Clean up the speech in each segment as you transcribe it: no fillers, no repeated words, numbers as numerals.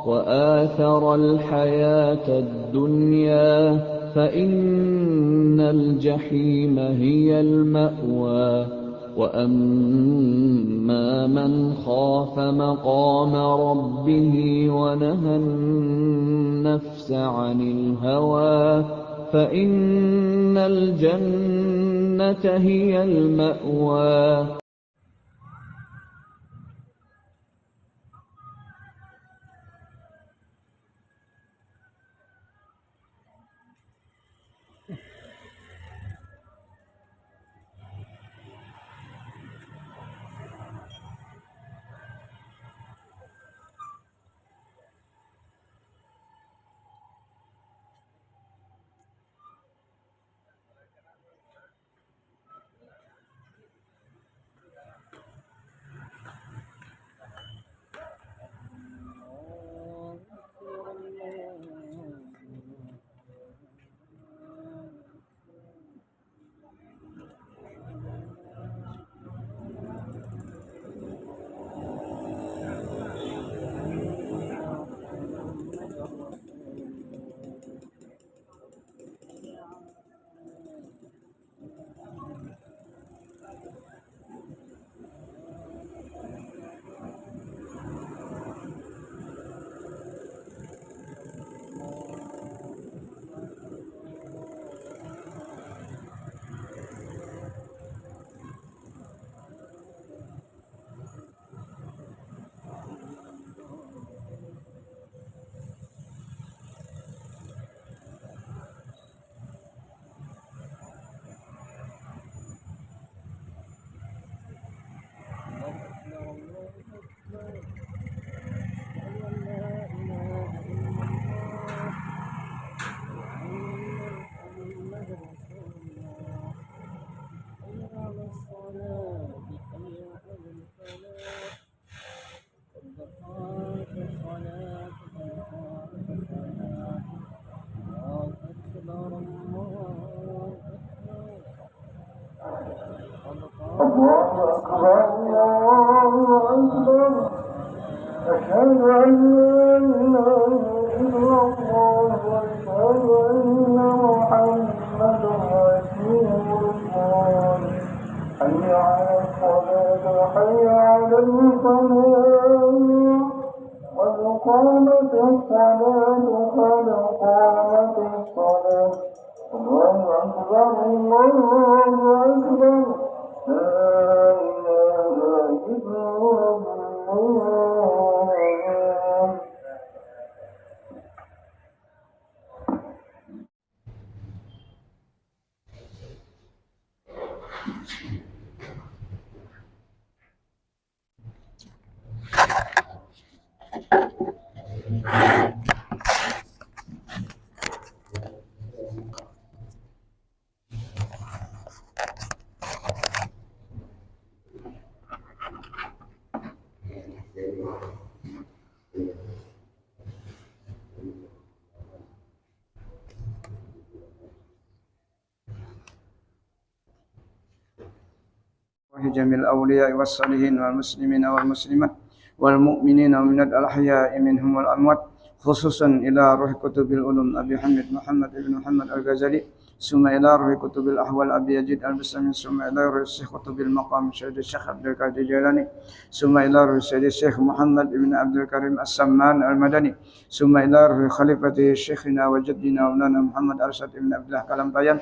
وآثر الحياة الدنيا فإن الجحيم هي المأوى وأما من خاف مقام ربه ونهى النفس عن الهوى فإن الجنة هي المأوى. جميع الأولياء والصالحين والمسلمين والمسلمات والمؤمنين ومن الأحياء منهم والأموات خصوصا إلى روح كتب العلوم أبي حميد محمد بن محمد الغزالي ثم إلى روح كتب الأحوال أبي يزيد البستامي ثم إلى روح الشيخ كتب المقام سيد الشيخ عبد القادر الجيلاني ثم إلى روح سيد الشيخ محمد بن عبد الكريم السمان المدني ثم إلى روح خليفة شيخنا وجدنا ومولانا محمد أرشد بن عبد الله كلام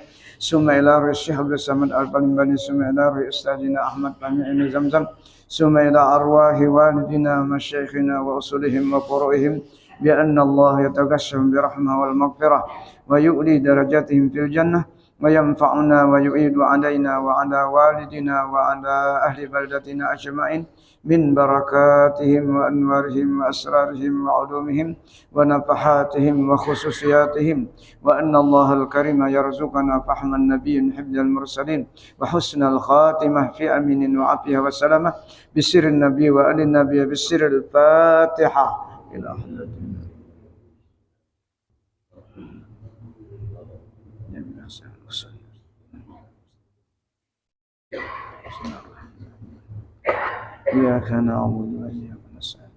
ثم إلى روح الشيخ عبد الصمد البلمباني ثم إلى روح أستاذنا أحمد بن زمزم ثم إلى أرواح والدنا ومشايخنا وأصولهم وفروعهم بأن الله يتغشهم برحمة والمغفرة ويؤلي درجاتهم في الجنة وينفعنا ويعيد علينا وعلى والدنا وعلى أهل بلدتنا أجمعين من بركاتهم وأنوارهم وأسرارهم وعلومهم ونفحاتهم وخصوصياتهم وأن الله الكريم يرزقنا فهم النبي حفظ المرسلين وحسن الخاتمة في أمين وعافية وسلامة بسر النبي وآل النبي بسر الفاتحة إلى حضرة إياك نعبد وإياك نستعين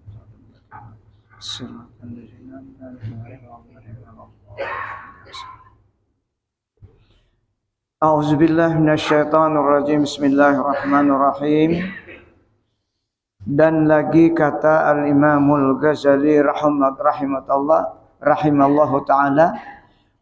A'udzubillahi minasyaitonirrajim. Bismillahirrahmanirrahim. Dan lagi kata Al-Imamul Ghazali rahimallahu ta'ala,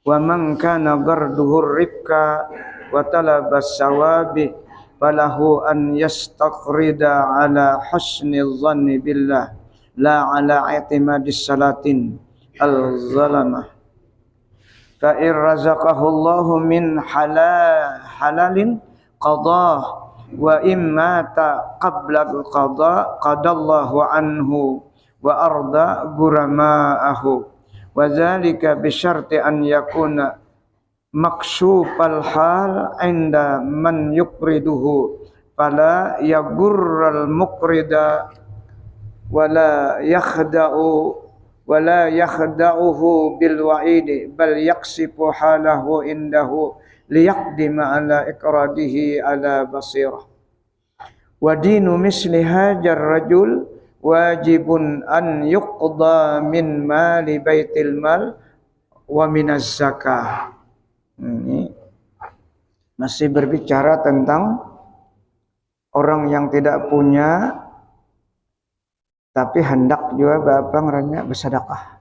wa man kana garduhu rifqa wa talabas sawabi falahu an yastaqrida ala husnil dhanni billah la ala i'timadis salatin al-zalamah. Fa in razaqahu Allahu min halalin qadah wa immata qabla al-qada qadallahu anhu wa arda gurama'ahu wa dzalika bi syarti an yakuna maksyufal hal inda man yuqriduhu fala yagurral muqrida wala yakhda'uhu bil wa'idi bal yaksifu halahu indahu liyaqdima ala iqradihi ala basirah. Wa dinu misli hajar rajul wajibun an yuqda min mali baitil mal wa minaz zakah. Ini masih berbicara tentang orang yang tidak punya tapi hendak juga bapak ngeranya bersedekah.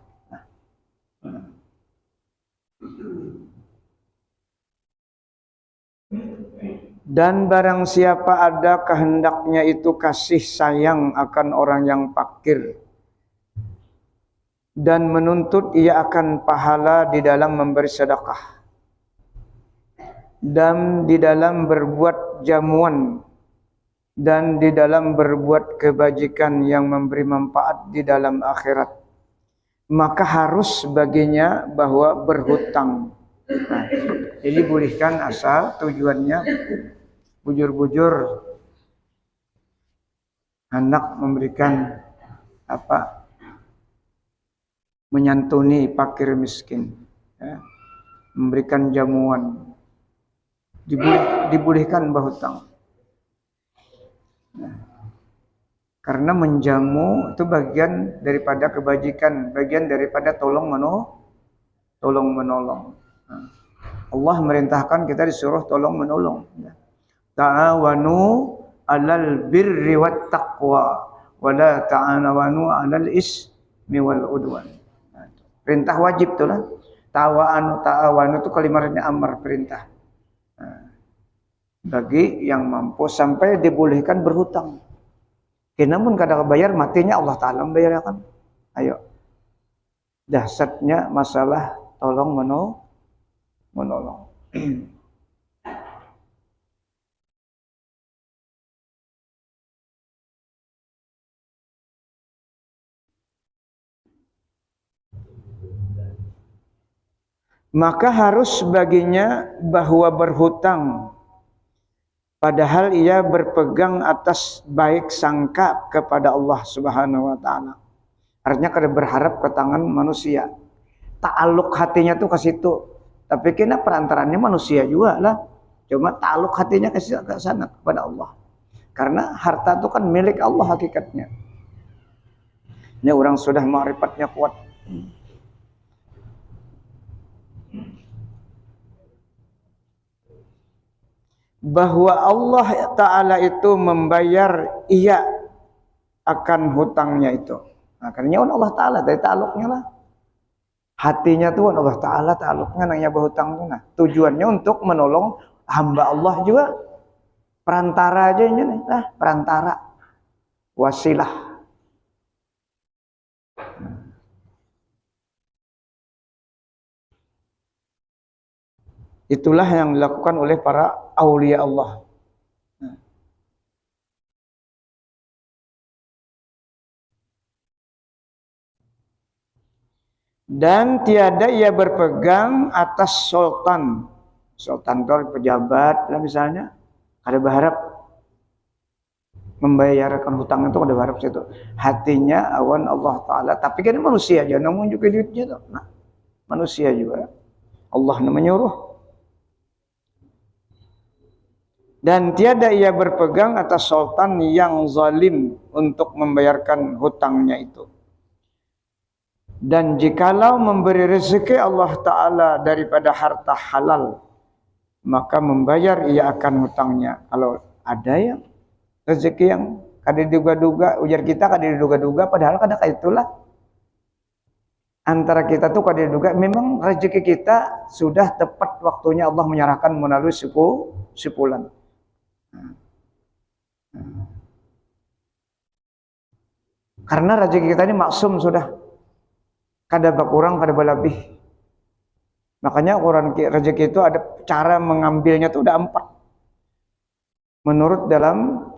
Dan barang siapa ada kehendaknya itu kasih sayang akan orang yang fakir dan menuntut ia akan pahala di dalam memberi sedekah dan di dalam berbuat jamuan dan di dalam berbuat kebajikan yang memberi manfaat di dalam akhirat, maka harus baginya bahwa berhutang. Nah, jadi bolehkan asal tujuannya bujur-bujur hendak memberikan menyantuni fakir miskin, ya, memberikan jamuan, dibolehkan berhutang. Nah, karena menjamu itu bagian daripada kebajikan, bagian daripada tolong menolong. Nah, Allah merintahkan kita disuruh tolong menolong. Ta'awanu 'alal birri wat taqwa wa la ta'awanu 'alal ismi wal udwan. Nah, perintah wajib itulah. Ta'awanu itu kalimatnya amar, perintah. Nah, bagi yang mampu sampai dibolehkan berhutang. Namun kadang bayar matinya Allah Ta'ala membayarkan. Ayo. Dahsyatnya masalah tolong menolong. Maka harus baginya bahwa berhutang padahal ia berpegang atas baik sangka kepada Allah Subhanahu wa taala. Artinya kada berharap ke tangan manusia. Ta'aluk hatinya tuh ke situ. Tapi kena perantarannya manusia juga lah. Cuma ta'aluk hatinya ke sana kepada Allah. Karena harta itu kan milik Allah hakikatnya. Ini orang sudah ma'rifatnya kuat. Bahwa Allah Ta'ala itu membayar ia akan hutangnya itu. Nah, karena Allah Ta'ala dari ta'aluknya lah. Hatinya tuh Allah Ta'ala, ta'aluknya nanya berhutang. Nah, tujuannya untuk menolong hamba Allah juga. Perantara aja ini lah, perantara. Wasilah. Itulah yang dilakukan oleh para aulia Allah. Dan tiada ia berpegang atas sultan. Sultan itu pejabat lah misalnya. Ada berharap membayarkan hutang itu, ada berharap situ. Hatinya awan Allah Ta'ala. Tapi kan manusia aja, namun juga duitnya tuh. Nah, manusia juga. Allah menyuruh. Dan tiada ia berpegang atas sultan yang zalim untuk membayarkan hutangnya itu. Dan jikalau memberi rezeki Allah Ta'ala daripada harta halal, maka membayar ia akan hutangnya. Kalau ada yang rezeki yang kada diduga-duga, ujar kita kada diduga-duga, padahal kada kayak itulah. Antara kita tuh kada diduga, memang rezeki kita sudah tepat waktunya Allah menyerahkan melalui sipulan. Karena rezeki kita ini maksum sudah, kada berkurang, kada berlebih. Makanya orang rezeki itu ada cara mengambilnya itu ada 4. Menurut dalam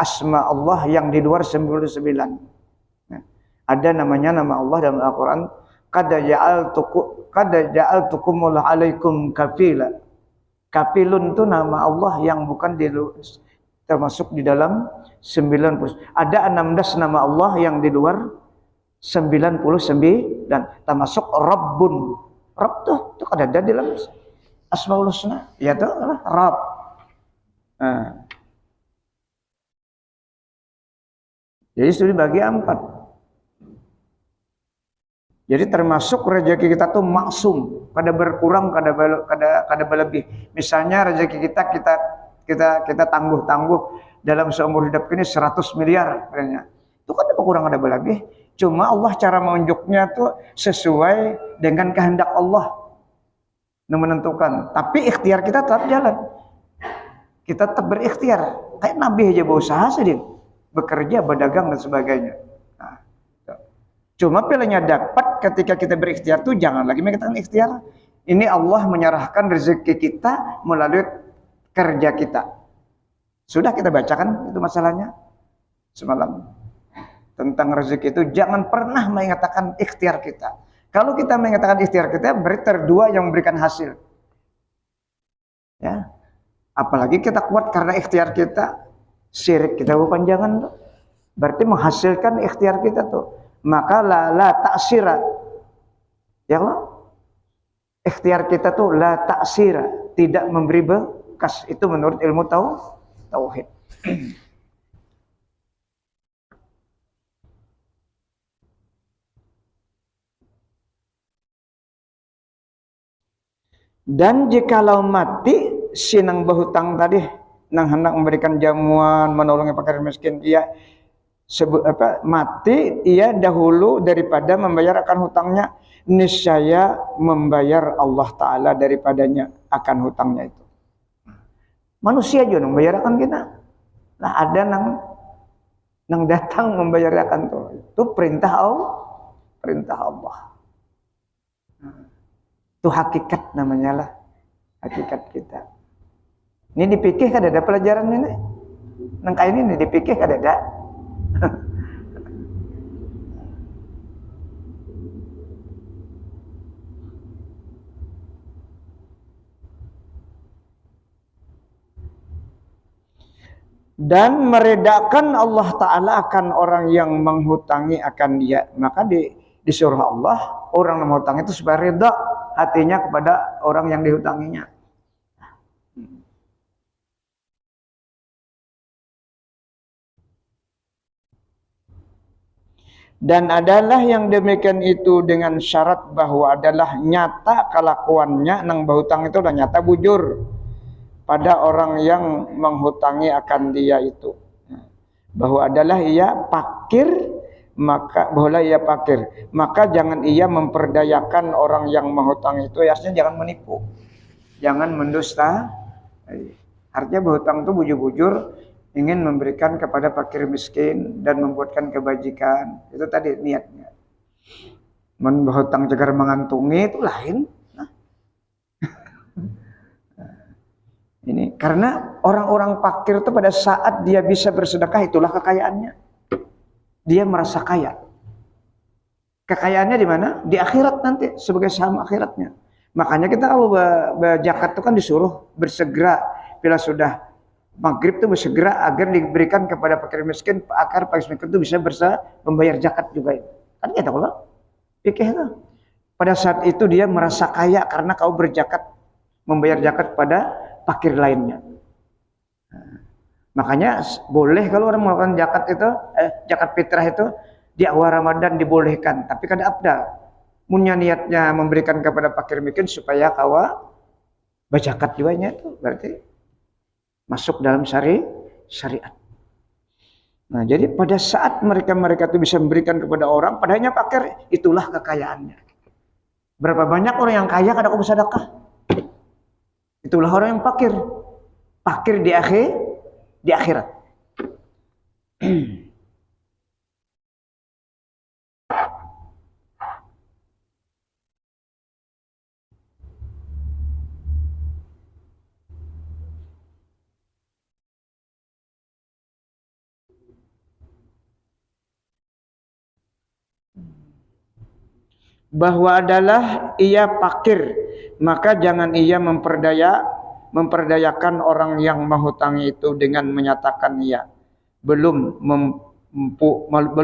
asma Allah yang di luar 99. Ada namanya nama Allah dalam Al-Quran. Qad ja'altukumul alaikum kafila. Kafilun itu nama Allah yang bukan termasuk di dalam 90. Ada 16 nama Allah yang di luar 99, termasuk Rabbun. Rabb tuh kada ada dalam Asmaul Husna, yaitu Rabb. Jadi sudah dibagi 4. Jadi termasuk rezeki kita tuh maksum, kada berkurang, kada berlebih. Misalnya rezeki kita tangguh dalam seumur hidup ini 100 miliar katanya. Itu kada berkurang, kada berlebih. Cuma Allah cara menunjuknya tuh sesuai dengan kehendak Allah menentukan. Tapi ikhtiar kita tetap jalan. Kita tetap berikhtiar. Kayak Nabi aja berusaha sedih, bekerja, berdagang dan sebagainya. Cuma pilihnya dapat ketika kita berikhtiar tuh jangan lagi mengatakan ikhtiar. Ini Allah menyerahkan rezeki kita melalui kerja kita. Sudah kita bacakan itu masalahnya semalam. Tentang rezeki itu jangan pernah mengatakan ikhtiar kita. Kalau kita mengatakan ikhtiar kita berarti terdua yang memberikan hasil. Ya. Apalagi kita kuat karena ikhtiar kita, syirik kita berpanjangan tuh. Berarti menghasilkan ikhtiar kita tuh. Maka la ta'sira. Ya Allah. Ikhtiar kita tuh la ta'sira, tidak memberi bekas. Itu menurut ilmu tauhid. Dan jikalau mati si nang berhutang tadi, nang hendak memberikan jamuan, menolongi fakir miskin, ia mati ia dahulu daripada membayar akan hutangnya, niscaya membayar Allah Ta'ala daripadanya akan hutangnya itu. Manusia juga membayar akan kita. Nah ada nang datang membayar akan tuh. Itu perintah Allah. Itu hakikat namanya lah. Hakikat kita. Ini dipikir kada ada pelajaran ini. Nang kayak ini dipikir kada ada. Dan meredakan Allah Ta'ala akan orang yang menghutangi akan dia. Maka disuruh Allah orang yang menghutang itu supaya reda hatinya kepada orang yang dihutanginya. Dan adalah yang demikian itu dengan syarat bahwa adalah nyata kelakuannya nang berhutang itu adalah nyata bujur pada orang yang menghutangi akan dia itu. Bahwa adalah ia pakir, maka boleh ia pakir, maka jangan ia memperdayakan orang yang menghutang itu. Artinya jangan menipu, jangan mendusta. Artinya berhutang itu bujur-bujur ingin memberikan kepada fakir miskin dan membuatkan kebajikan. Itu tadi niatnya. Berhutang cegar mengantungi itu lain. Ini karena orang-orang fakir itu pada saat dia bisa bersedekah itulah kekayaannya. Dia merasa kaya. Kekayaannya di mana? Di akhirat nanti sebagai saham akhiratnya. Makanya kita kalau berzakat itu kan disuruh bersegera bila sudah maghrib itu bersegera agar diberikan kepada fakir miskin agar fakir miskin itu bisa membayar zakat juga. Kan kita kalau pikir itu. Pada saat itu dia merasa kaya karena kau berzakat, membayar zakat pada fakir lainnya. Makanya boleh kalau orang melakukan zakat itu, zakat fitrah itu Di awal Ramadan dibolehkan, tapi kada abdal. Munnya niatnya memberikan kepada fakir miskin supaya kawa bacakat juga itu berarti masuk dalam syariat. Nah, jadi pada saat mereka itu bisa memberikan kepada orang, padahalnya fakir, itulah kekayaannya. Berapa banyak orang yang kaya kada kudu sedekah? Itulah orang yang fakir. Fakir di akhirat. Bahwa adalah ia fakir, maka jangan ia memperdayakan orang yang menghutangi itu dengan menyatakan ia belum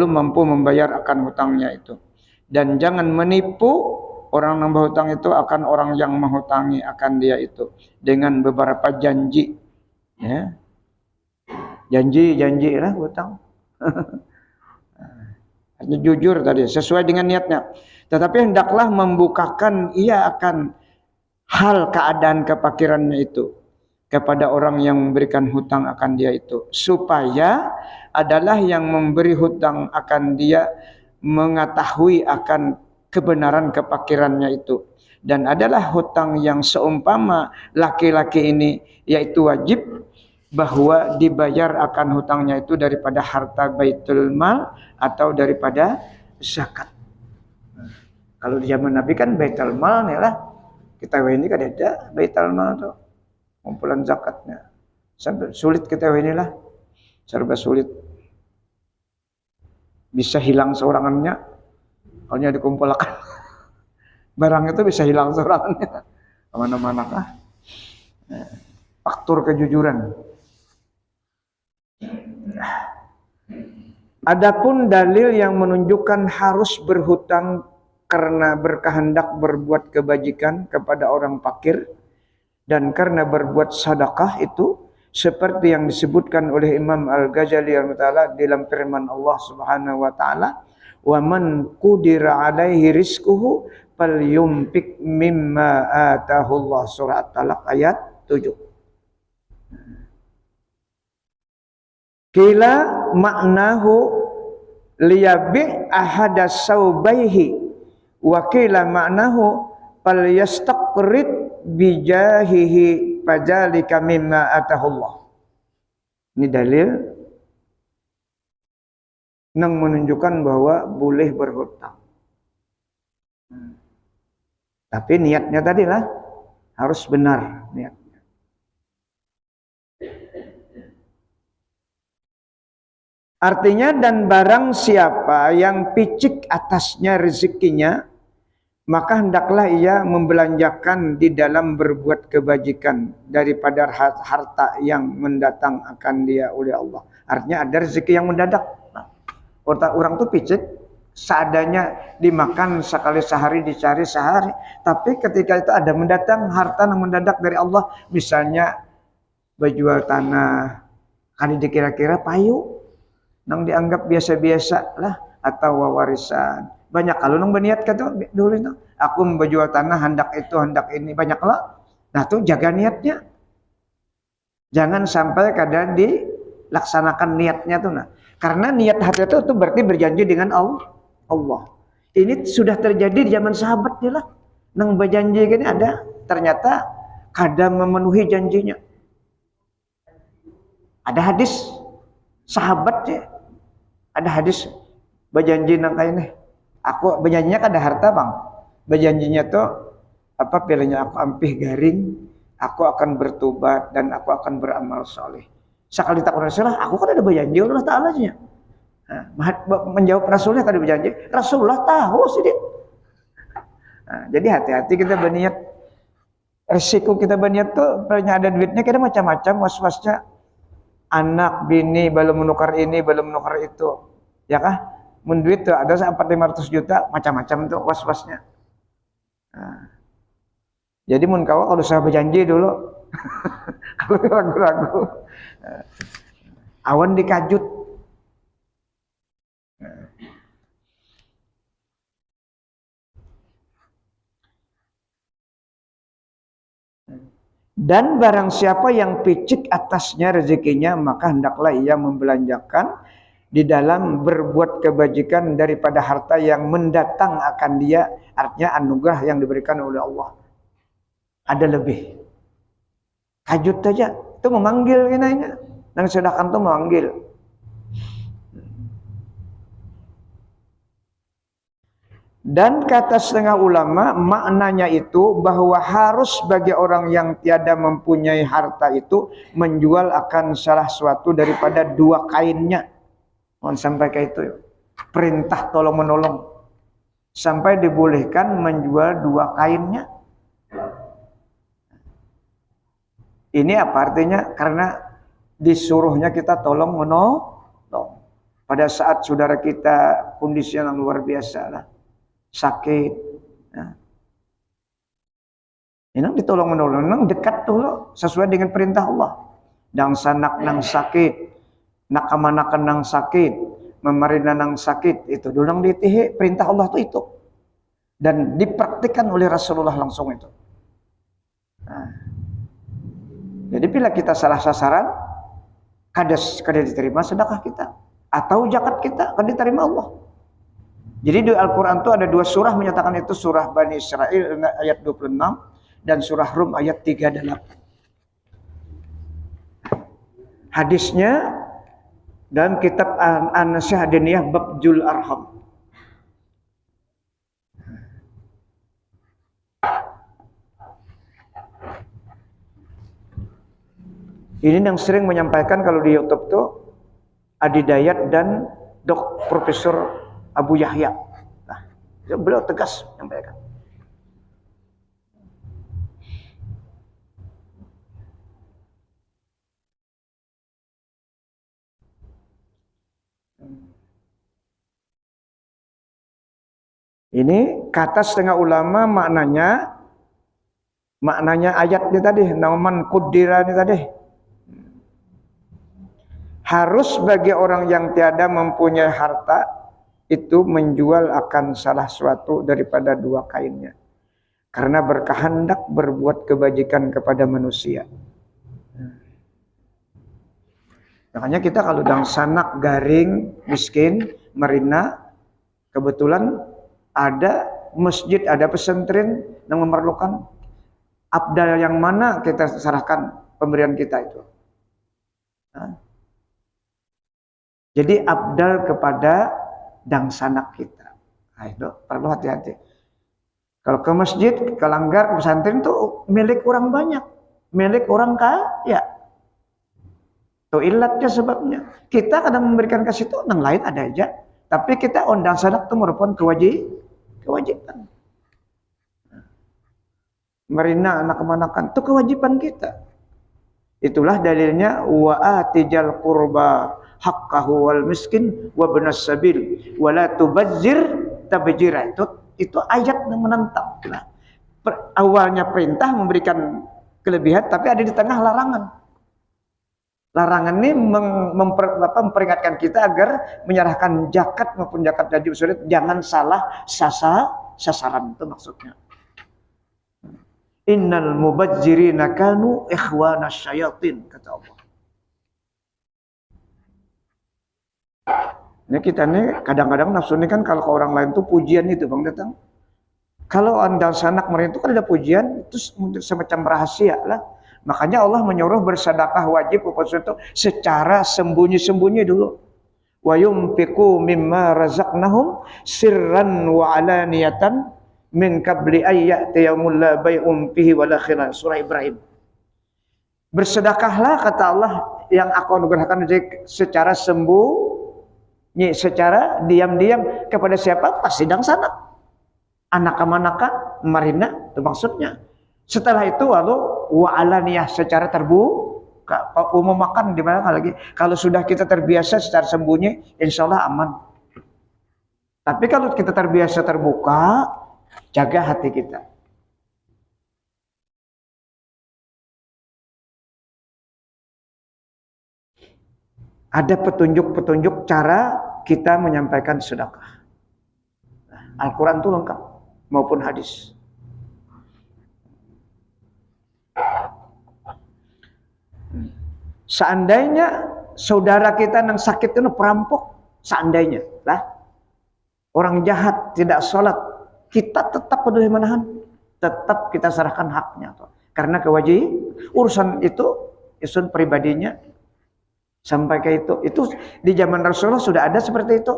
mampu membayar akan hutangnya itu, dan jangan menipu orang yang berhutang itu akan orang yang menghutangi akan dia itu dengan beberapa janji, ya, janji lah hutang. Hanya jujur tadi sesuai dengan niatnya. Tetapi hendaklah membukakan ia akan hal keadaan kefakirannya itu kepada orang yang memberikan hutang akan dia itu, supaya adalah yang memberi hutang akan dia mengetahui akan kebenaran kefakirannya itu, dan adalah hutang yang seumpama laki-laki ini yaitu wajib bahwa dibayar akan hutangnya itu daripada harta baitul mal atau daripada zakat. Kalau di zaman Nabi kan baitul mal nih lah. Kita ini kan ada baitul mal tuh. Kumpulan zakatnya. Sampai sulit kita ini lah. Serba sulit. Bisa hilang seorangannya. Kalau dikumpulkan. Barang itu bisa hilang seorangannya. Kemana-mana lah. Faktor kejujuran. Adapun dalil yang menunjukkan harus berhutang karena berkehendak berbuat kebajikan kepada orang fakir dan karena berbuat sedekah itu seperti yang disebutkan oleh Imam Al-Ghazali rahimahullah dalam firman Allah Subhanahu wa taala, "Wa man qudira 'alaihi rizquhu falyunfiq mimma atahu Allah." Surah At-Talaq ayat 7. Kila maknahu liyabi ahadas saubaihi wa qila ma'nahu falyastaqrid bijahihi fadzalika mimma atahullah. Ini dalil yang menunjukkan bahwa boleh berhutang. Tapi niatnya tadilah harus benar niatnya. Artinya, dan barang siapa yang picik atasnya rezekinya, maka hendaklah ia membelanjakan di dalam berbuat kebajikan daripada harta yang mendatang akan dia oleh Allah. Artinya ada rezeki yang mendadak. Orang tuh picik, seadanya dimakan sekali sehari, dicari sehari. Tapi ketika itu ada mendatang harta yang mendadak dari Allah, misalnya berjual tanah, kan dikira-kira payu, nang dianggap biasa-biasa lah, atau warisan. Banyak kalau nang berniat kata dulu itu, aku menjual tanah hendak itu hendak ini, banyak lah. Nah tuh jaga niatnya, jangan sampai kadang dilaksanakan niatnya tuh. Nah, karena niat hati itu berarti berjanji dengan Allah. Ini sudah terjadi di zaman sahabat dia lah. Nang berjanji gini ada, ternyata kadang memenuhi janjinya. Ada hadis sahabat ya. Ada hadis berjanji nang kayak ini. Aku berjanjinya kan ada harta bang. Berjanjinya tuh apa pilihnya aku ampih garing, aku akan bertobat dan aku akan beramal soleh. Sekali tak Rasulullah, aku kan ada berjanji Allah Taala nya. Nah, menjawab Rasulnya kan ada berjanji. Rasulullah tahu sih dia. Nah, jadi hati-hati kita berniat. Resiko kita berniat tuh ada duitnya kita macam-macam, was-wasnya. Anak, bini, belum menukar ini, belum menukar itu. Ya kah? Menduit tuh ada 400-500 juta, macam-macam tuh was-wasnya. Nah. Jadi mun kawa kalau saya berjanji dulu. Kalau ragu-ragu. Awan dikajut. Dan barang siapa yang picik atasnya rezekinya, maka hendaklah ia membelanjakan di dalam berbuat kebajikan daripada harta yang mendatang akan dia, artinya anugerah yang diberikan oleh Allah. Ada lebih. Kajut saja, itu memanggil kinanya. Nang sedekah itu memanggil. Dan kata setengah ulama, maknanya itu bahwa harus bagi orang yang tiada mempunyai harta itu menjual akan salah suatu daripada dua kainnya. Mohon sampai ke itu ya. Perintah tolong menolong. Sampai dibolehkan menjual dua kainnya. Ini apa artinya? Karena disuruhnya kita tolong menolong. Pada saat saudara kita kondisi yang luar biasa lah. Sakit, ya. Ini ditolong menolong, nang dekat tuh lo, sesuai dengan perintah Allah. Dang sanak nang sakit, nak kamanakan nang sakit, memarina nang sakit, itu dulang ditihe, perintah Allah tuh itu. Dan dipraktikkan oleh Rasulullah langsung itu. Nah. Jadi bila kita salah sasaran, kada diterima sedekah kita, atau zakat kita kada diterima Allah. Jadi di Al-Quran itu ada dua surah menyatakan itu, surah Bani Israel ayat 26 dan surah Rum ayat 38. Hadisnya dalam kitab An-Nasihat Diniyah bab Jul Arham. Ini yang sering menyampaikan kalau di YouTube tuh Adi Dayat dan Profesor Abu Yahya. Nah, beliau tegas menyampaikan. Ini kata setengah ulama maknanya ayat ini tadi, naman kudira ini tadi. Harus bagi orang yang tiada mempunyai harta itu menjual akan salah suatu daripada dua kainnya. Karena berkehendak berbuat kebajikan kepada manusia. Makanya kita kalau dang sanak garing, miskin, merina, kebetulan ada masjid, ada pesantren yang memerlukan, abdal yang mana kita serahkan pemberian kita itu. Nah. Jadi abdal kepada dang sanak kita. Nah, itu perlu hati-hati. Kalau ke masjid, ke langgar, ke pesantren itu milik orang banyak, milik orang kaya. Itu ilatnya sebabnya. Kita kadang memberikan ke situ, yang lain ada aja. Tapi kita ondang sanak itu merupakan kewajiban. Merina anak kemanakan itu kewajiban kita. Itulah dalilnya wa atijal qurba haqqahu wal miskin wa ibnas sabil wa la tubazzir tabjira. Itu ayat yang menentang. Nah, awalnya perintah memberikan kelebihan, tapi ada di tengah larangan. Larangan ini memperingatkan kita agar menyerahkan zakat maupun zakat wajib sulit jangan salah sasaran, itu maksudnya. Innal mubadzirina kanu ikhwanas syayatin, kata Allah. Ini kita nih kadang-kadang nafsu ini kan kalau ke orang lain tuh pujian itu Bang datang. Kalau anda sanak mereka itu kan ada pujian, itu semacam rahasia lah. Makanya Allah menyuruh bersedekah wajib itu secara sembunyi-sembunyi dulu. Wa yunfiqu mimma razaqnahum sirran wa alaniyatan min qabli ayyati yaumul la bai'un fihi wala khilal. Surah Ibrahim. Bersedekahlah kata Allah yang aku anugerahkan secara sembunyi, secara diam-diam kepada siapa? Pasti dang sanak. Anak-anak marina itu maksudnya. Setelah itu lalu wa alaniyah secara terbuka. Umum makan di mana lagi? Kalau sudah kita terbiasa secara sembunyi, insya Allah aman. Tapi kalau kita terbiasa terbuka, jaga hati kita. Ada petunjuk-petunjuk cara kita menyampaikan sedekah. Al-Quran itu lengkap maupun hadis. Seandainya saudara kita yang sakit itu perampok, seandainya lah orang jahat tidak sholat, kita tetap peduli menahan, tetap kita serahkan haknya tuh. Karena urusan itu isun pribadinya sampai ke itu di zaman Rasulullah sudah ada seperti itu.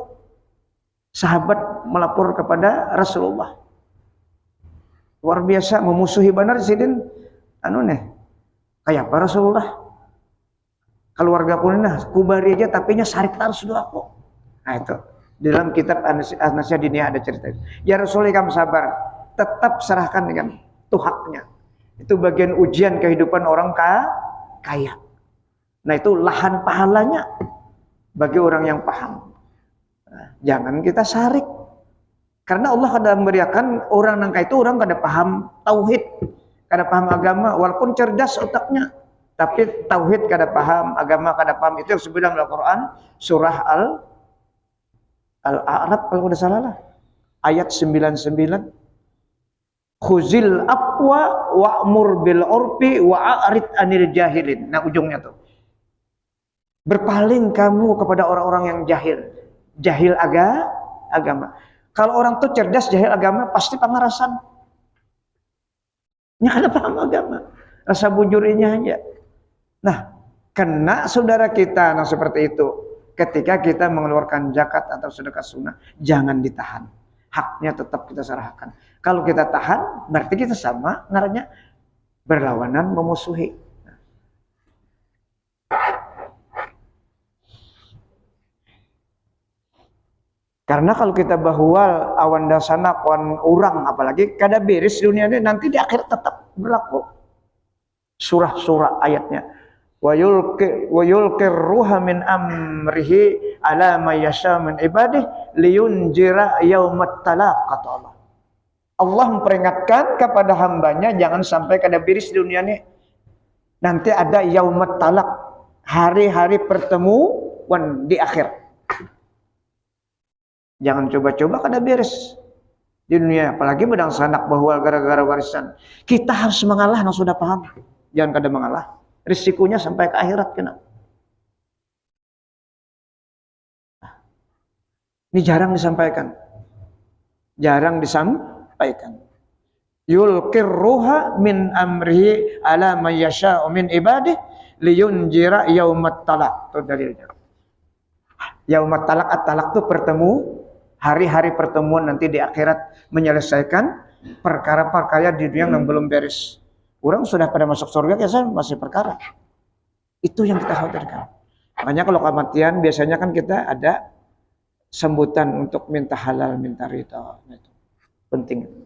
Sahabat melapor kepada Rasulullah, luar biasa memusuhi benar sidin kayak apa Rasulullah, keluarga kulina kubari aja tapi nya sarik tarus doaku. Nah itu di dalam kitab An-Nasihat Diniyah ada cerita. Ya Rasulullah kamu sabar, tetap serahkan dengan itu haknya. Itu bagian ujian kehidupan orang kaya. Nah itu lahan pahalanya bagi orang yang paham. Nah, jangan kita sarik. Karena Allah kada memberikan orang nangka itu orang kada paham tauhid, kada paham agama, walaupun cerdas otaknya, tapi tauhid kada paham, agama kada paham. Itu yang disebut dalam Al-Quran surah Al-A'raf kalau tidak salah lah, ayat 99. Khuzil aqwa wa'mur bil urfi wa'arid anil jahilin. Nah ujungnya tuh, berpaling kamu kepada orang-orang yang jahil agama. Kalau orang tuh cerdas jahil agama pasti pangarasan. Nya kada paham agama, rasa bujurinya aja. Nah, kena saudara kita nah seperti itu. Ketika kita mengeluarkan zakat atau sedekah sunnah, jangan ditahan. Haknya tetap kita serahkan. Kalau kita tahan, berarti kita sama ngarannya berlawanan, memusuhi. Karena kalau kita bahwa awan dasana kawan orang, apalagi kada beres dunia ini, nanti di akhir tetap berlaku. Surah-surah ayatnya. Wa yulqir ruha min amrihi ala may yasha min ibadih liyunjira yaumat talaq, kata Allah. Allah memperingatkan kepada hambanya jangan sampai kada beres dunia ini. Nanti ada yaumat talaq, hari-hari pertemuan di akhir. Jangan coba-coba kada beres di dunia, apalagi bedang sanak bahwa gara-gara warisan. Kita harus mengalah, yang sudah paham. Jangan kada mengalah. Risikonya sampai ke akhirat kena. Ini jarang disampaikan. Yulqir ruha min amrihi ala may yasha'u min ibadih liyunjira yaumat talaq. Itu dalilnya. Yaumat talaq, at-talaq itu hari-hari pertemuan nanti di akhirat, menyelesaikan perkara-perkara di dunia yang belum beres. Orang sudah pada masuk surga, ya saya masih perkara. Itu yang kita khawatirkan. Makanya kalau kematian biasanya kan kita ada sambutan untuk minta halal, minta ridha. Itu penting.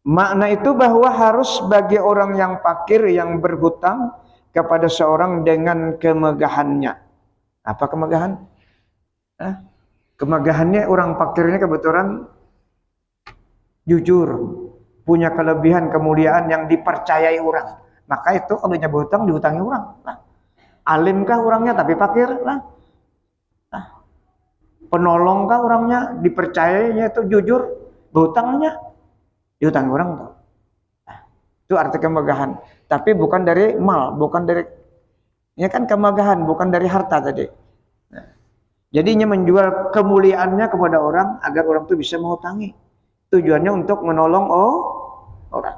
Makna itu bahwa harus bagi orang yang fakir yang berhutang kepada seorang dengan kemegahannya. Apa kemegahan? Kemegahannya orang fakir ini kebetulan jujur, punya kelebihan kemuliaan yang dipercayai orang. Maka itu kalau dia berhutang dihutangi orang. Alimkah orangnya tapi fakir? Penolongkah orangnya dipercayainya itu jujur, berhutangnya dihutangi orang tuh. Itu arti kemegahan. Tapi bukan dari mal, bukan dari, ini kan kemegahan, bukan dari harta tadi. Jadinya menjual kemuliaannya kepada orang agar orang itu bisa menghutangi. Tujuannya untuk menolong orang.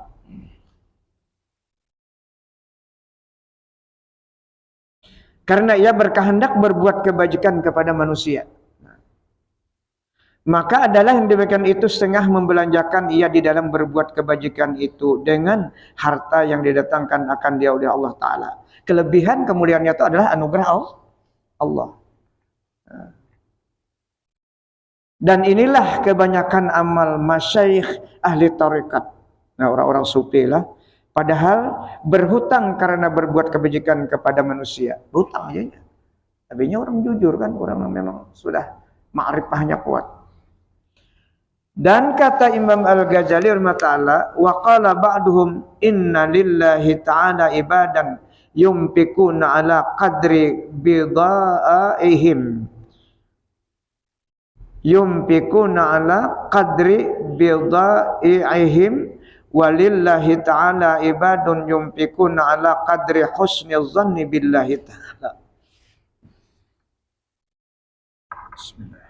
Karena ia berkehendak berbuat kebajikan kepada manusia. Maka adalah yang demikian itu setengah membelanjakan ia di dalam berbuat kebajikan itu dengan harta yang didatangkan akan dia oleh Allah Ta'ala. Kelebihan kemuliaannya itu adalah anugerah Allah. Dan inilah kebanyakan amal masyayikh ahli tarekat. Nah, orang-orang sufi lah. Padahal berhutang karena berbuat kebajikan kepada manusia. Berhutang aja. Tapi orang jujur kan, orang yang memang sudah ma'rifahnya kuat. Dan kata Imam Al-Ghazali rahimahullah, wa qala ba'duhum inna lillahi ta'ala ibadan yumfikuna ala qadri bida'ihim walillahi ta'ala ibadun yumfikuna ala qadri husni dhanni billahi ta'ala. Bismillah.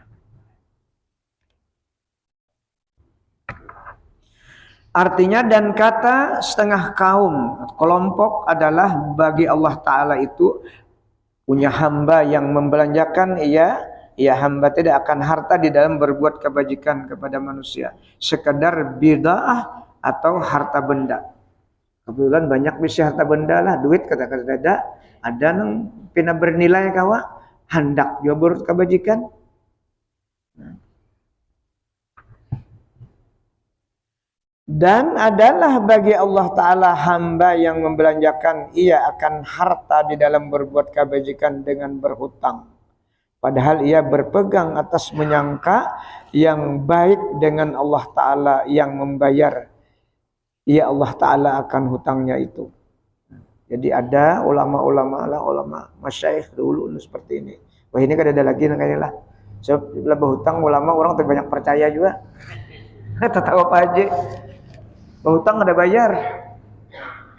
Artinya dan kata setengah kaum kelompok adalah bagi Allah Ta'ala itu punya hamba yang membelanjakan ia hamba tidak akan harta di dalam berbuat kebajikan kepada manusia sekedar bid'ah atau harta benda. Kebetulan banyak bisa harta benda lah, duit kata-kata ada nang pina bernilai kawa hendak juga berbuat kebajikan. Dan adalah bagi Allah Ta'ala hamba yang membelanjakan ia akan harta di dalam berbuat kebajikan dengan berhutang. Padahal ia berpegang atas menyangka yang baik dengan Allah Ta'ala yang membayar. Ia Allah Ta'ala akan hutangnya itu. Jadi ada ulama masyaikh dulu seperti ini. Wah ini kan ada lagi kayaknya lah. Sebab berhutang ulama orang terbanyak percaya juga. Tahu apa aja. Berhutang ada bayar,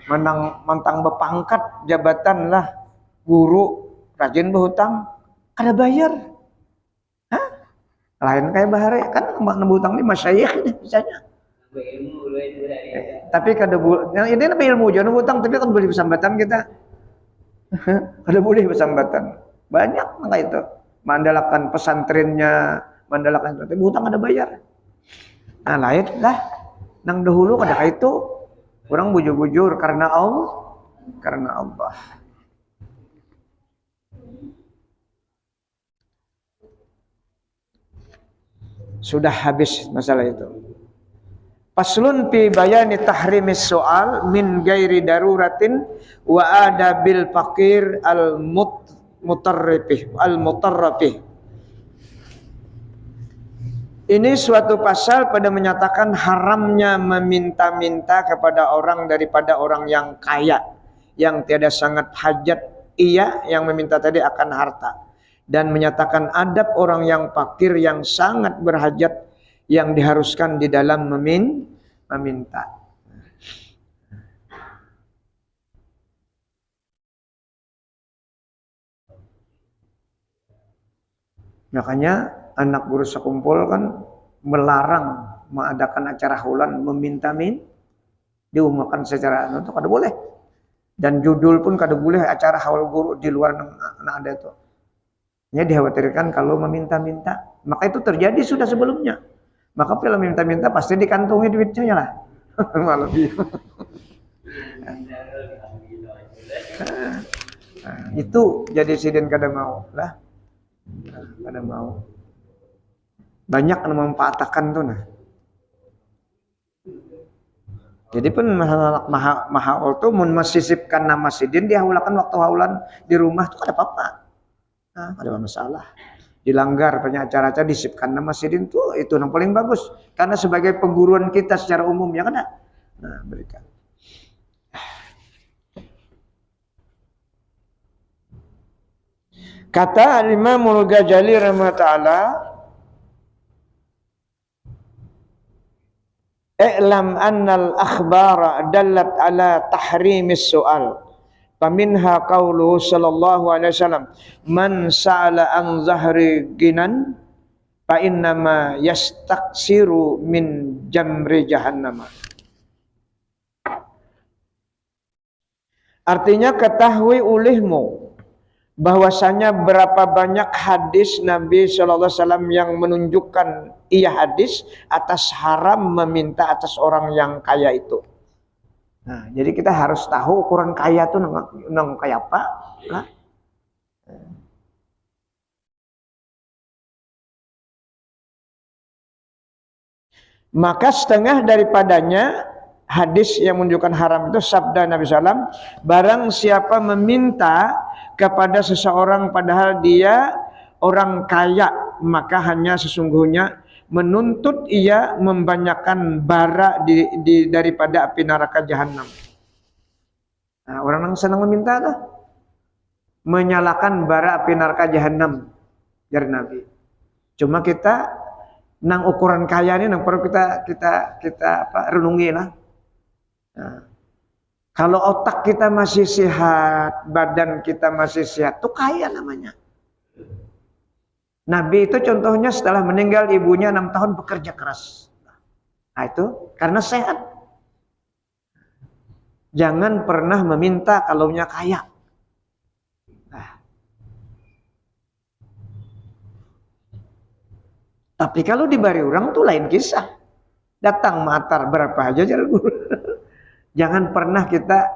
mantang berpangkat jabatan lah, guru rajin berhutang ada bayar. Hah? Lain kayak bahare kan berhutang ini masyayikh ini misalnya. Tapi kada ini lebih ilmu jangan berhutang tapi kan boleh bersambatan kita. Kada boleh bersambatan. Banyak maka itu mandalakan pesantrennya, mandalakan tapi berhutang ada bayar. Nah lain lah. Nang dahulu kada itu orang bujur-bujur karena Allah. Sudah habis masalah itu. Faslun fi bayani tahrimis soal min gairi daruratin wa adabil fakir al mutarrafih. Ini suatu pasal pada menyatakan haramnya meminta-minta kepada orang daripada orang yang kaya, yang tiada sangat hajat ia yang meminta tadi akan harta. Dan menyatakan adab orang yang fakir yang sangat berhajat yang diharuskan di dalam meminta. Makanya anak guru sekumpul kan melarang mengadakan acara haulan diumumkan secara itu kada boleh. Dan judul pun kada boleh acara haul guru di luar anak ada itu. Ini dikhawatirkan kalau meminta-minta, maka itu terjadi sudah sebelumnya. Maka kalau minta-minta pasti dikantongi duitnya lah. Malah itu jadi sidin kada mau lah. Kada mau. Banyak yang memanfaatkan tuh nah. Jadi pun mahal tuh mun masisipkan nama sidin dihaulakan waktu haulan di rumah tuh ada apa-apa. Nah, ada masalah. Dilanggar banyak acara-acara disisipkan nama sidin tuh itu yang paling bagus karena sebagai pengguruan kita secara umum ya kan. Nah, berikan. Kata Imam Al-Ghazali rahimahullah i'lam annal akhbara dallat ala tahrimis su'al faminha qawluhu sallallahu alaihi wasallam man sa'ala an zahri ginan fa innama yastaksiru min jamri jahannam. Artinya ketahui olehmu bahwasanya berapa banyak hadis Nabi sallallahu alaihi wasallam yang menunjukkan ia hadis atas haram meminta atas orang yang kaya itu. Nah, jadi kita harus tahu ukuran kaya itu nang kaya apa lah. Maka setengah daripadanya hadis yang menunjukkan haram itu sabda Nabi SAW, barang siapa meminta kepada seseorang padahal dia orang kaya, maka hanya sesungguhnya menuntut ia membanyakan bara daripada api neraka jahanam. Nah, orang yang senang meminta tuh menyalakan bara api neraka jahanam dari Nabi. Cuma kita nang ukuran kaya ini nang perlu kita renungi lah. Nah, kalau otak kita masih sehat, badan kita masih sehat, itu kaya namanya. Nabi itu contohnya setelah meninggal ibunya 6 tahun bekerja keras. Nah itu karena sehat. Jangan pernah meminta kalaunya kaya. Nah. Tapi kalau diberi orang tuh lain kisah. Datang matar berapa aja jalan guru. Jangan pernah kita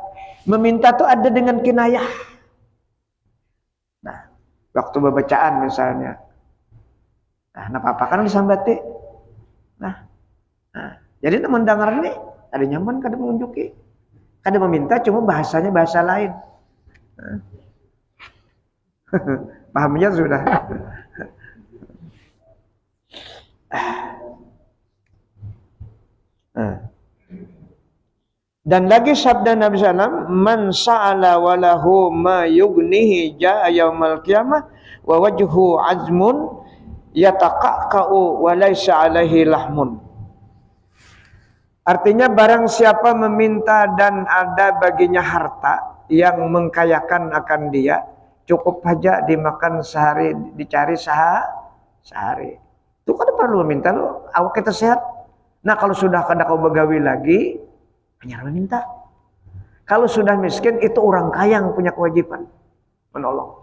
meminta tuh ada dengan kinayah. Nah, waktu bacaan misalnya. Nah, apa-apa kan disambati. Nah, jadi teman dengar ini ada nyaman, kada mengunjuki, kada meminta, cuma bahasanya bahasa lain. Nah. Pahamnya sudah. Dan lagi sabda Nabi SAW, man sa'ala walahu ma yugnihi ja'a yaumal qiyamah wa wajhu azmun yataqa'ka'u wa laysa alaihi lahmun. Artinya barang siapa meminta dan ada baginya harta yang mengkayakan akan dia, cukup saja dimakan sehari, dicari sehari. Itu kan perlu meminta lo, awak kita sehat. Nah kalau sudah kada kau begawi lagi, hanya meminta. Kalau sudah miskin itu orang kaya yang punya kewajiban menolong.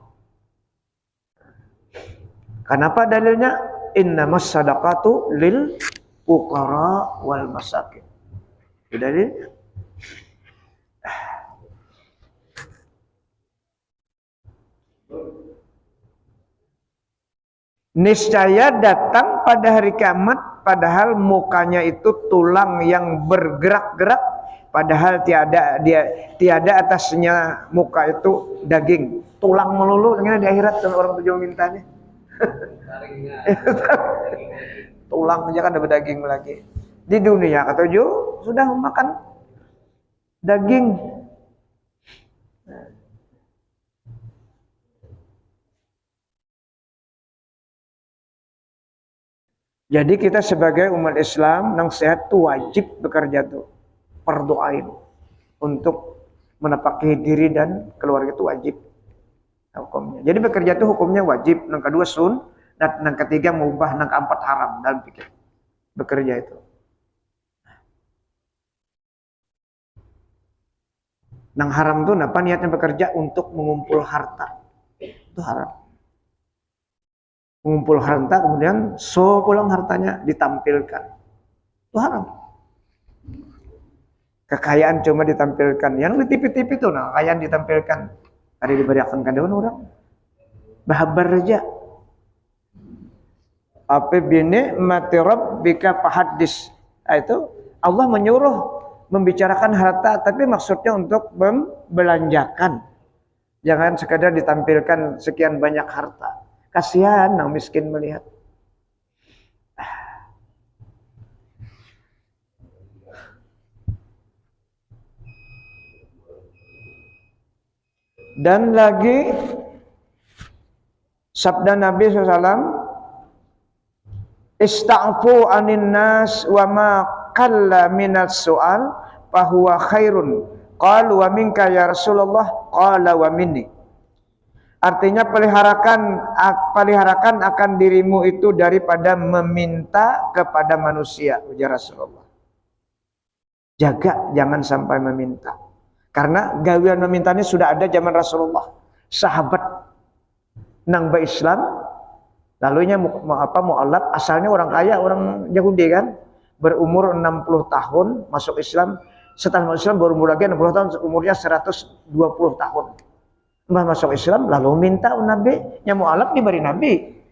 Kenapa dalilnya? Innamas sadaqatu lil fuqara wal masakin. Itu dalilnya. Niscaya datang pada hari kiamat padahal mukanya itu tulang yang bergerak-gerak, padahal tiada atasnya muka itu daging, tulang melulu. Dengan di akhirat dan orang tujuh mintanya tulang aja kan ada daging lagi. Di dunia ketujuh sudah makan daging. Jadi kita sebagai umat Islam yang sehat tuh wajib bekerja tuh, perdoain untuk menapaki diri dan keluarga itu wajib hukumnya. Jadi bekerja itu hukumnya wajib, yang kedua sun, dan yang ketiga mubah, yang keempat haram dalam pikir bekerja itu. Yang haram tuh apa niatnya bekerja untuk mengumpul harta, itu haram. Mengumpul harta kemudian pulang hartanya ditampilkan, itu haram. Kekayaan cuma ditampilkan, yang di TV-TV tuh, nah kekayaan ditampilkan, ada diberikan kadang orang bahabar aja. Apa bini mati rabbika fahadis. Itu Allah menyuruh membicarakan harta, tapi maksudnya untuk membelanjakan. Jangan sekadar ditampilkan sekian banyak harta. Kasihan yang miskin melihat. Dan lagi sabda Nabi SAW, ista'fu anin nas wa ma qalla minas su'al fahuwa khairun. Qalu wa minka ya Rasulullah, qala wa minni. Artinya peliharakan akan dirimu itu daripada meminta kepada manusia, ujar Rasulullah. Jaga jangan sampai meminta. Karena gawian meminta ini sudah ada zaman Rasulullah. Sahabat nang Islam, lalunya mu'alaf, asalnya orang kaya, orang Yahudi kan, berumur 60 tahun masuk Islam. Setelah masuk Islam berumur lagi 60 tahun, umurnya 120 tahun. Masuk Islam lalu minta Nabi, nya mu'alaf diberi Nabi.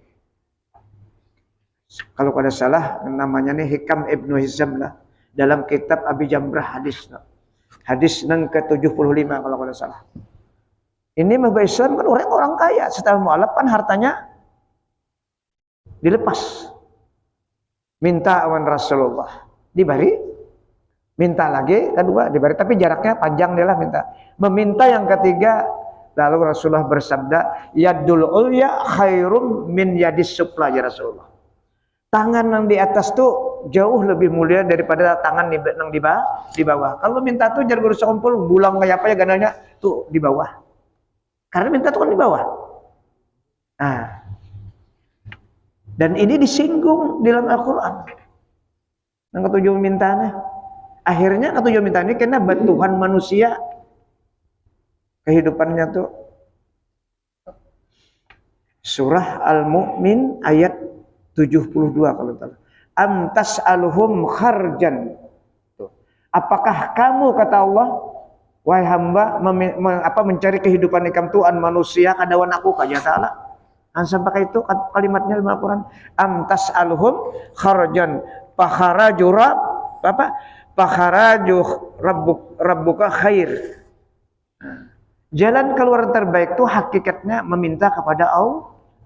Kalau kada salah namanya nih Hikam Ibnu Hizam lah, dalam kitab Abi Jamrah hadis nang ke-75 kalau kada salah. Ini Mbah Islam kan orang kaya, setelah mu'alaf kan hartanya dilepas. minta awan Rasulullah, diberi, minta lagi, kedua diberi, tapi jaraknya panjang dia lah minta. Meminta yang ketiga, lalu Rasulullah bersabda, yadul ulya khairum min yadis sufla ya Rasulullah. Tangan yang di atas tuh jauh lebih mulia daripada tangan yang di bawah. Kalau minta tuh jangan berusaha kumpul, bulang kayak apa ya gananya tuh di bawah. Karena minta tuh kan di bawah. Nah, dan ini disinggung dalam Al-Quran. Yang ketujuh mintanya. Akhirnya ketujuh minta ini karena bantuan manusia kehidupannya tuh. Surah Al-Mu'min ayat 72 kalau tahu. Am tas'aluhum kharjan. Apakah kamu kata Allah, wahai hamba mencari kehidupan ikam tuan manusia kadawan aku kaya ta'ala. Sampai itu kalimatnya dalam Al-Quran. Am tas'aluhum kharjan fakharajura fakharaju rabbuka khair. Jalan keluar terbaik itu hakikatnya meminta kepada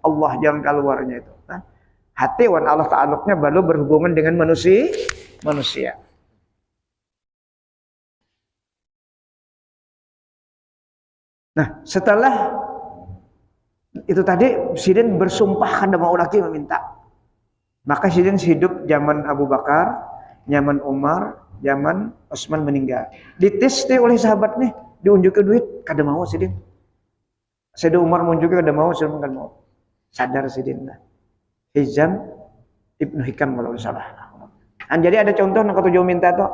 Allah, jalan keluarnya itu. Hati wan Allah ta'aluknya baru berhubungan dengan manusia. Nah, setelah itu tadi Sidin bersumpah kada mau lagi meminta. Maka Sidin hidup zaman Abu Bakar, zaman Umar, zaman Utsman meninggal. Dites oleh sahabat nih, diunjukin duit, kada mau Sidin. Sayyidina Umar menunjukin kada mau, Sidin kada mau. Sadar Sidin lah. Hizam Ibnu Hikam kalau salah. Jadi ada contoh nak ketujuh minta tuh.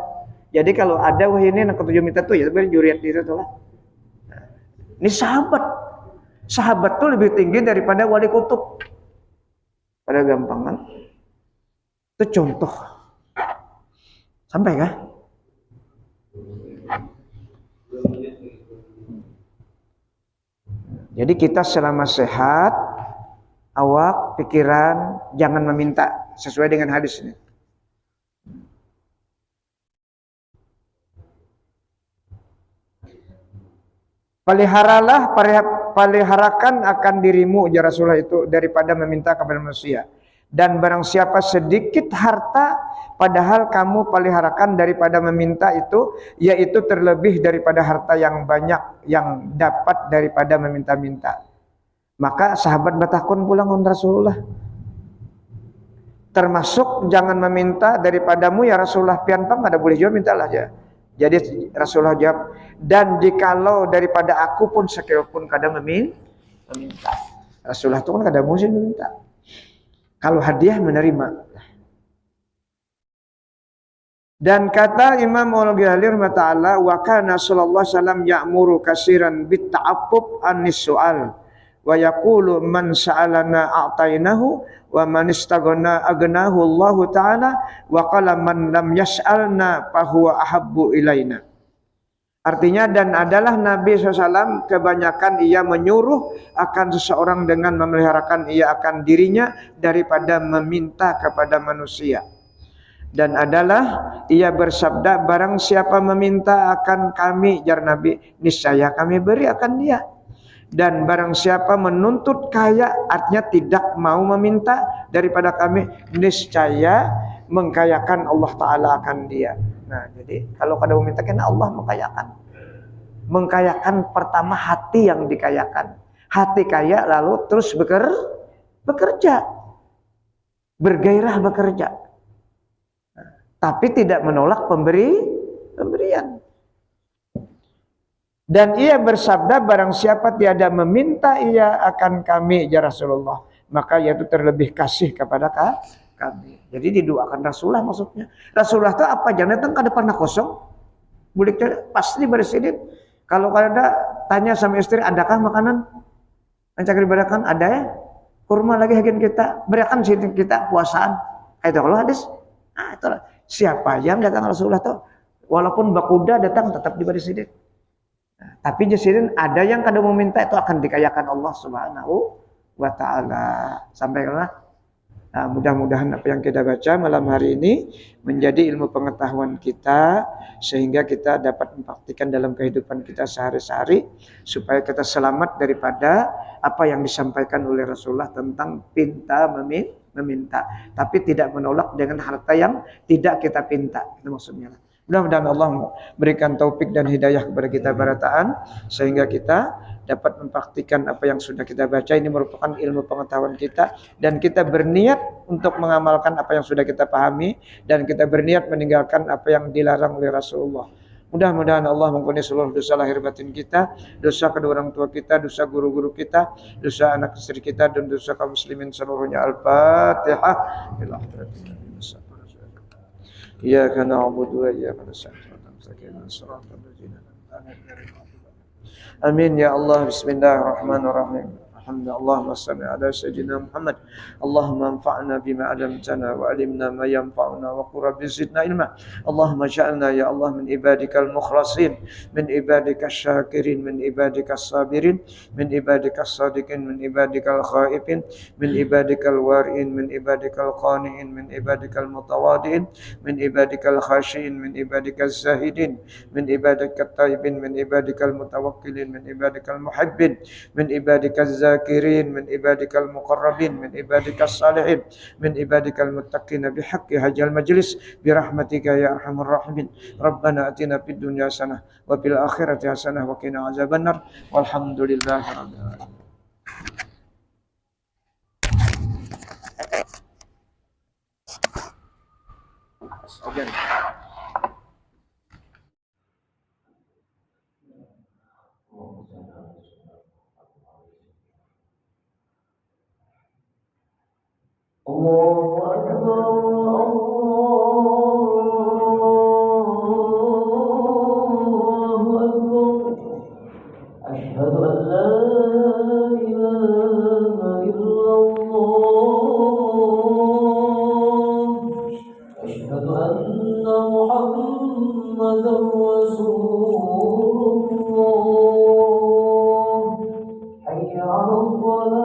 Jadi kalau ada wah ini nak ketujuh minta tuh ya sebenarnya juriat itu tuh lah. Ini sahabat tuh lebih tinggi daripada wali kutub. Pada gampangan. Itu contoh. Sampai kah? Jadi kita selama sehat, awak, pikiran, jangan meminta sesuai dengan hadis ini. Peliharakan akan dirimu ya Rasulullah itu daripada meminta kepada manusia. Dan barang siapa sedikit harta padahal kamu peliharakan daripada meminta itu, yaitu terlebih daripada harta yang banyak yang dapat daripada meminta-minta. Maka sahabat bertakun pulang on Rasulullah. Termasuk jangan meminta daripadamu ya Rasulullah, pianpang ada boleh juga mintalah ya. Jadi Rasulullah jawab, dan jikalau daripada aku pun sekecil pun kada meminta. Rasulullah itu kan kada mungkin meminta. Kalau hadiah menerima. Dan kata Imam Al-Ghazali rahimahullah, wa kana sallallahu alaihi wasallam ya'muru katsiran bit ta'affuf anis su'al. Wa yaqulu man sa'alana a'tainahu wa man istaghna agnahu Allah ta'ala wa qala man lam yas'alna fa huwa ahabbu ilaina. Artinya, dan adalah Nabi SAW kebanyakan ia menyuruh akan seseorang dengan memeliharakan ia akan dirinya daripada meminta kepada manusia. Dan adalah ia bersabda, barang siapa meminta akan kami, jar Nabi, niscaya kami beri akan dia. Dan barang siapa menuntut kaya, artinya tidak mau meminta daripada kami, niscaya mengkayakan Allah Ta'ala akan dia. Nah, jadi kalau kada meminta kena Allah mengkayakan. Mengkayakan pertama hati yang dikayakan. Hati kaya lalu terus bekerja. Bergairah bekerja. Tapi tidak menolak pemberian. Dan ia bersabda, barang siapa tiada meminta ia akan kami ya Rasulullah, maka ia itu terlebih kasih kepada kami. Jadi didoakan Rasulullah maksudnya. Rasulullah itu apa jangan datang kada pernah kosong. Bulik pasti bersih. Kalau ada tanya sama istri, adakah makanan? Mencari berakan ada ya. Kurma lagi hakin kita, berikan sini kita puasaan. Itu kalau hadis. Nah, itulah. Siapa yang datang Rasulullah tuh, walaupun bakuda datang tetap diberi sidin. Nah, tapi jasirin ada yang kada meminta itu akan dikayakan Allah Subhanahu wa Ta'ala. Sampai kena Nah, mudah-mudahan apa yang kita baca malam hari ini menjadi ilmu pengetahuan kita sehingga kita dapat mempraktikkan dalam kehidupan kita sehari-hari supaya kita selamat daripada apa yang disampaikan oleh Rasulullah tentang meminta, tapi tidak menolak dengan harta yang tidak kita pinta. Itu maksudnya. Mudah-mudahan Allah berikan taufik dan hidayah kepada kita barataan sehingga kita dapat mempraktikkan apa yang sudah kita baca. Ini merupakan ilmu pengetahuan kita dan kita berniat untuk mengamalkan apa yang sudah kita pahami dan kita berniat meninggalkan apa yang dilarang oleh Rasulullah. Mudah-mudahan Allah mengampuni seluruh dosa lahir batin kita, dosa kedua orang tua kita, dosa guru-guru kita, dosa anak istri kita dan dosa kaum muslimin seluruhnya. Al-Fatihah. Iyyaka na'budu wa iyyaka nasta'in. Amin ya Allah. Bismillahirrahmanirrahim. Allahumma salli ala sayyidina Muhammad. Allahumma anfa'na bima 'allamtana wa 'allimna ma yanfa'una wa qur rabbi zidna ilma. Allahumma ja'alna ya Allah min ibadikal mukhlasin, min ibadikal syakirin, min ibadikal sabirin, min ibadikal sadiqin, min ibadikal khaifin, min ibadikal wari'in, min ibadikal qani'in, min ibadikal mutawadi'in, min ibadikal khashi'in, min ibadikal zahidin, min ibadikal taibin, min ibadikal mutawakkilin, min ibadikal muhibbin, min ibadikal zakirin, min ibadikal muqarrabin, min ibadikal salihin, min ibadikal muttaqin bihaqqi hajal majlis birahmatika ya arhamar rahimin. Rabbana atina fid dunya hasanah wa fil akhirati hasanah wa qina azabannar. Walhamdulillahi rabbil alamin. Again. الله أكبر الله أكبر أشهد أن لا إله إلا الله أشهد أن محمدا رسول الله حي على الصلاة